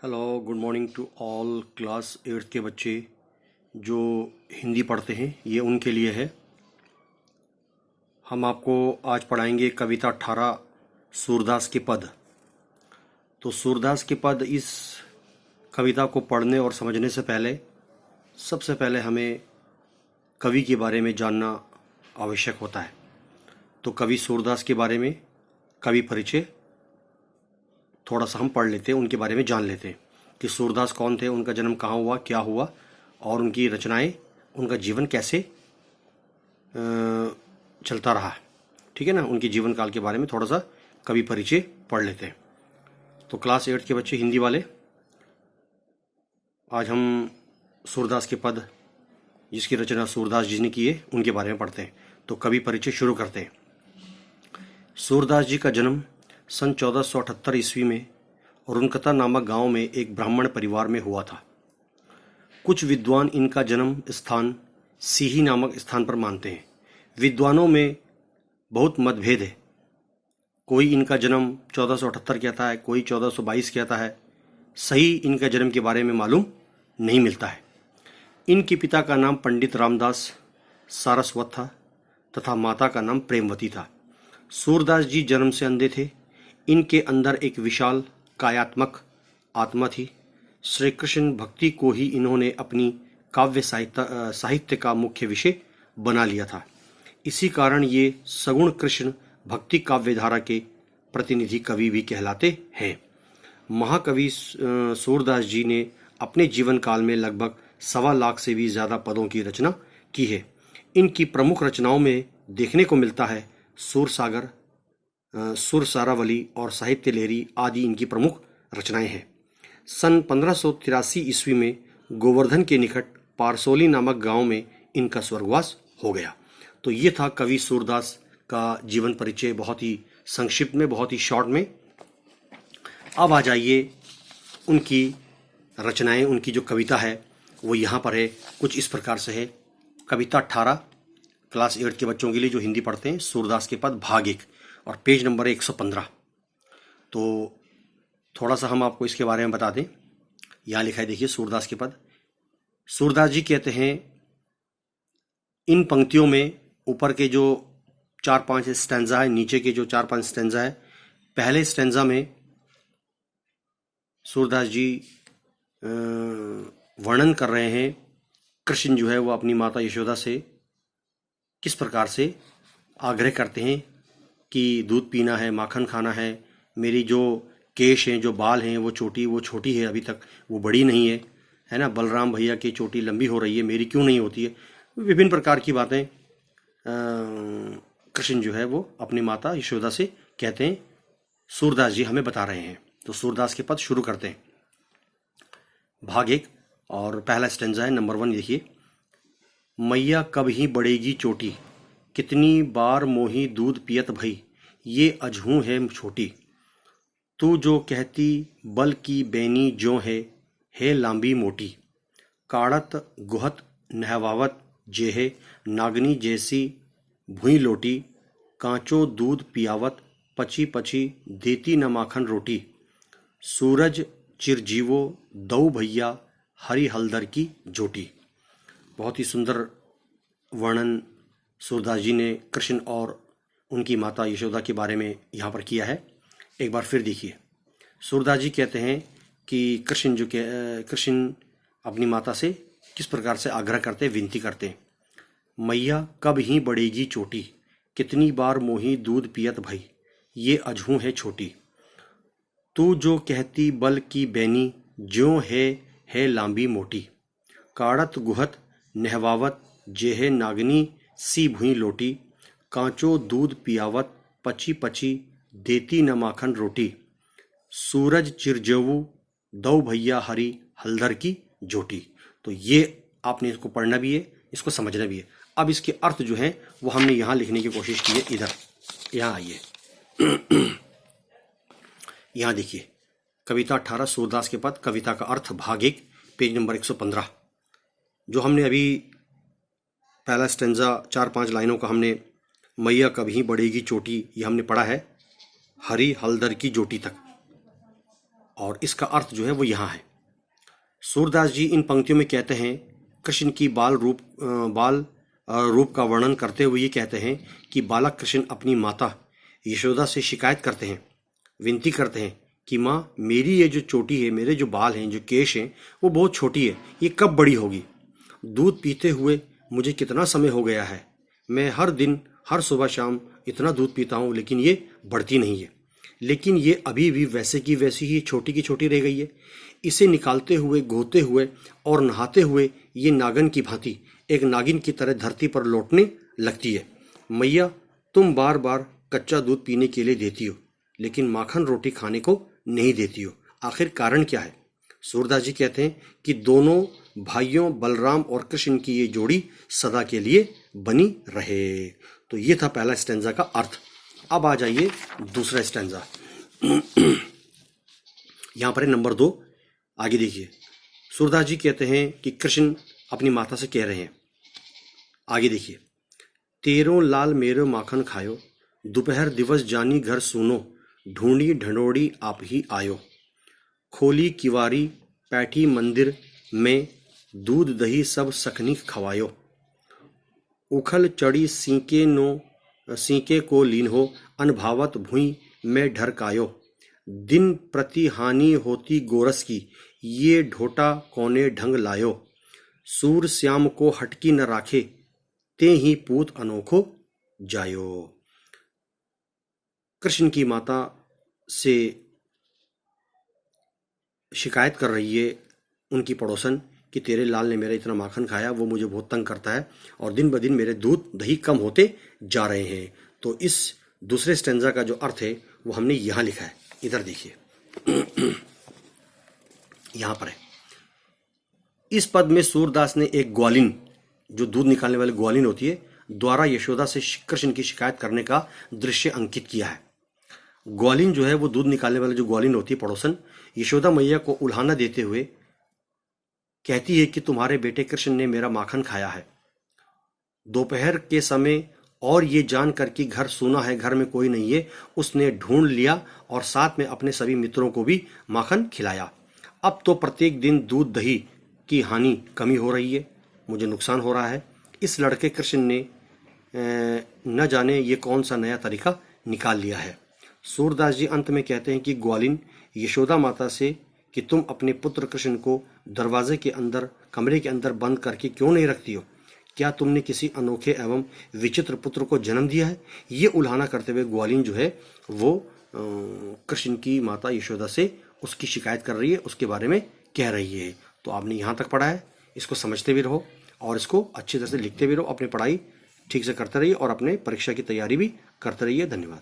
Hello good morning to all class 8th के बच्चे जो हिंदी पढ़ते हैं। ये उनके लिए है। हम आपको आज पढ़ाएंगे कविता 18 सूरदास के पद। तो सूरदास के पद, इस कविता को पढ़ने और समझने से पहले सबसे पहले हमें कवि के बारे में जानना आवश्यक होता है। तो कवि सूरदास के बारे में कवि परिचय थोड़ा सा हम पढ़ लेते हैं, उनके बारे में जान लेते हैं कि सूरदास कौन थे, उनका जन्म कहाँ हुआ, क्या हुआ और उनकी रचनाएं, उनका जीवन कैसे चलता रहा। ठीक है ना। उनके जीवन काल के बारे में थोड़ा सा कवि परिचय पढ़ लेते हैं। तो क्लास 8 के बच्चे हिंदी वाले, आज हम सूरदास के पद जिसकी रचना सूरदास जी ने की है उनके बारे में पढ़ते हैं। तो कवि परिचय शुरू करते हैं। सूरदास जी का जन्म सन 1478 ईस्वी में रुनकता नामक गांव में एक ब्राह्मण परिवार में हुआ था। कुछ विद्वान इनका जन्म स्थान सीही नामक स्थान पर मानते हैं। विद्वानों में बहुत मतभेद है। कोई इनका जन्म 1478 कहता है, कोई 1422 कहता है। सही इनका जन्म के बारे में मालूम नहीं मिलता है। इनके पिता का नाम पंडित रामदास सारस्वत था तथा माता का नाम प्रेमवती था। सूरदास जी जन्म से अंधे थे। इनके अंदर एक विशाल कायात्मक आत्मा थी। श्री कृष्ण भक्ति को ही इन्होंने अपनी काव्य साहित्य का मुख्य विषय बना लिया था। इसी कारण ये सगुण कृष्ण भक्ति काव्य धारा के प्रतिनिधि कवि भी कहलाते हैं। महाकवि सूरदास जी ने अपने जीवन काल में लगभग 1.25 लाख से भी ज़्यादा पदों की रचना की है। इनकी प्रमुख रचनाओं में देखने को मिलता है सूरसागर, सुर सारावली और साहित्य लहरी आदि इनकी प्रमुख रचनाएं हैं। सन 1583 ईस्वी में गोवर्धन के निकट पारसोली नामक गांव में इनका स्वर्गवास हो गया। तो ये था कवि सूरदास का जीवन परिचय, बहुत ही संक्षिप्त में, बहुत ही शॉर्ट में। अब आ जाइए उनकी रचनाएं, उनकी जो कविता है वो यहाँ पर है। कुछ इस प्रकार से है। कविता 18 क्लास 8 के बच्चों के लिए जो हिंदी पढ़ते हैं, सूरदास के पद भाग 1 और पेज नंबर 115। तो थोड़ा सा हम आपको इसके बारे में बता दें। यहाँ लिखा है, देखिए, सूरदास के पद। सूरदास जी कहते हैं, इन पंक्तियों में ऊपर के जो 4-5 स्टैंजा है, नीचे के जो 4-5 स्टैंजा है, पहले स्टैंजा में सूरदास जी वर्णन कर रहे हैं कृष्ण जो है वो अपनी माता यशोदा से किस प्रकार से आग्रह करते हैं कि दूध पीना है, माखन खाना है, मेरी जो केश हैं, जो बाल हैं, वो छोटी है, अभी तक वो बड़ी नहीं है ना। बलराम भैया की चोटी लंबी हो रही है, मेरी क्यों नहीं होती है। विभिन्न प्रकार की बातें कृष्ण जो है वो अपनी माता यशोदा से कहते हैं, सूरदास जी हमें बता रहे हैं। तो सूरदास के पद शुरू करते हैं। भाग 1 और पहला स्टेंजा है, नंबर 1। देखिए, मैया कब ही बढ़ेगी चोटी, कितनी बार मोही दूध पियत भई, ये अजहू है छोटी। तू जो कहती बल की बैनी जो है लांबी मोटी। काड़त गुहत नहवावत जेहे, नागनी जैसी भुई लोटी। कांचो दूध पियावत पची पची, देती न माखन रोटी। सूरज चिरजीवो दऊ भैया, हरी हलदर की जोटी। बहुत ही सुंदर वर्णन सूरदास जी ने कृष्ण और उनकी माता यशोदा के बारे में यहाँ पर किया है। एक बार फिर देखिए, सूरदास जी कहते हैं कि कृष्ण अपनी माता से किस प्रकार से आग्रह करते, विनती करते। मैया कब ही बढ़ेगी चोटी, कितनी बार मोही दूध पियत भई, ये अजहू है छोटी। तू जो कहती बल की बैनी ज्यों है लांबी मोटी। काड़त गुहत नहवावत जेहे, नागनी सी भुई लोटी। कांचो दूध पियावत पची पची, देती न माखन रोटी। सूरज चिरजवू दऊ भैया, हरी हलदर की जोटी। तो ये आपने इसको पढ़ना भी है, इसको समझना भी है। अब इसके अर्थ जो है वो हमने यहाँ लिखने की कोशिश की है। इधर यहाँ आइए, यहाँ देखिए, कविता 18 सूरदास के पद, कविता का अर्थ, भाग 1 पेज नंबर 115। जो हमने अभी पहला स्टेंजा 4-5 लाइनों का हमने मैया कभी बढ़ेगी चोटी, ये हमने पढ़ा है हरी हलदर की जोटी तक। और इसका अर्थ जो है वो यहाँ है। सूरदास जी इन पंक्तियों में कहते हैं, कृष्ण की बाल रूप का वर्णन करते हुए ये कहते हैं कि बालक कृष्ण अपनी माता यशोदा से शिकायत करते हैं, विनती करते हैं कि माँ, मेरी ये जो चोटी है, मेरे जो बाल हैं, जो केश हैं, वो बहुत छोटी है, ये कब बड़ी होगी? दूध पीते हुए मुझे कितना समय हो गया है। मैं हर दिन, हर सुबह शाम इतना दूध पीता हूँ, लेकिन ये बढ़ती नहीं है। लेकिन ये अभी भी वैसे की वैसी ही छोटी की छोटी रह गई है। इसे निकालते हुए, गोते हुए और नहाते हुए ये नागन की भांति, एक नागिन की तरह धरती पर लौटने लगती है। मैया, तुम बार बार कच्चा दूध पीने के लिए देती हो, लेकिन माखन रोटी खाने को नहीं देती हो। आखिर कारण क्या है? सूरदास जी कहते हैं कि दोनों भाइयों बलराम और कृष्ण की ये जोड़ी सदा के लिए बनी रहे। तो ये था पहला स्टैंजा का अर्थ। अब आ जाइए दूसरा स्टैंजा। यहां पर है नंबर 2। आगे देखिए, सूरदास जी कहते हैं कि कृष्ण अपनी माता से कह रहे हैं। आगे देखिए, तेरो लाल मेरो माखन खायो, दोपहर दिवस जानी घर सुनो, ढूंढी ढंडोड़ी आप ही आयो, खोली किवारी पैठी मंदिर में, दूध दही सब सखनी खवायो, उखल चढ़ी सीके को लीन हो, अनभावत भुई में ढरकायो, दिन प्रति हानि होती गोरस की, ये ढोटा कोने ढंग लायो, सूर श्याम को हटकी न राखे, ते ही पूत अनोखो जायो। कृष्ण की माता से शिकायत कर रही है उनकी पड़ोसन कि तेरे लाल ने मेरा इतना माखन खाया, वो मुझे बहुत तंग करता है और दिन ब दिन मेरे दूध दही कम होते जा रहे हैं। तो इस दूसरे स्टैंजा का जो अर्थ है वो हमने यहां लिखा है। इधर देखिए, यहां पर है। इस पद में सूरदास ने एक ग्वालिन, जो दूध निकालने वाली ग्वालिन होती है, द्वारा यशोदा से कृष्ण की शिकायत करने का दृश्य अंकित किया है। ग्वालिन जो है वो दूध निकालने वाली जो ग्वालिन होती है, पड़ोसन, यशोदा मैया को उल्हाना देते हुए कहती है कि तुम्हारे बेटे कृष्ण ने मेरा माखन खाया है। दोपहर के समय और ये जान कर कि घर सूना है, घर में कोई नहीं है, उसने ढूंढ लिया और साथ में अपने सभी मित्रों को भी माखन खिलाया। अब तो प्रत्येक दिन दूध दही की हानि कमी हो रही है, मुझे नुकसान हो रहा है। इस लड़के कृष्ण ने न जाने ये कौन सा नया तरीका निकाल लिया है। सूरदास जी अंत में कहते हैं कि ग्वालिन यशोदा माता से कि तुम अपने पुत्र कृष्ण को दरवाजे के अंदर, कमरे के अंदर बंद करके क्यों नहीं रखती हो? क्या तुमने किसी अनोखे एवं विचित्र पुत्र को जन्म दिया है? ये उल्हाना करते हुए ग्वालिन जो है वो कृष्ण की माता यशोदा से उसकी शिकायत कर रही है, उसके बारे में कह रही है। तो आपने यहाँ तक पढ़ा है, इसको समझते भी रहो और इसको अच्छी तरह से लिखते भी रहो। अपनी पढ़ाई ठीक से करते रहिए और अपने परीक्षा की तैयारी भी करते रहिए। धन्यवाद।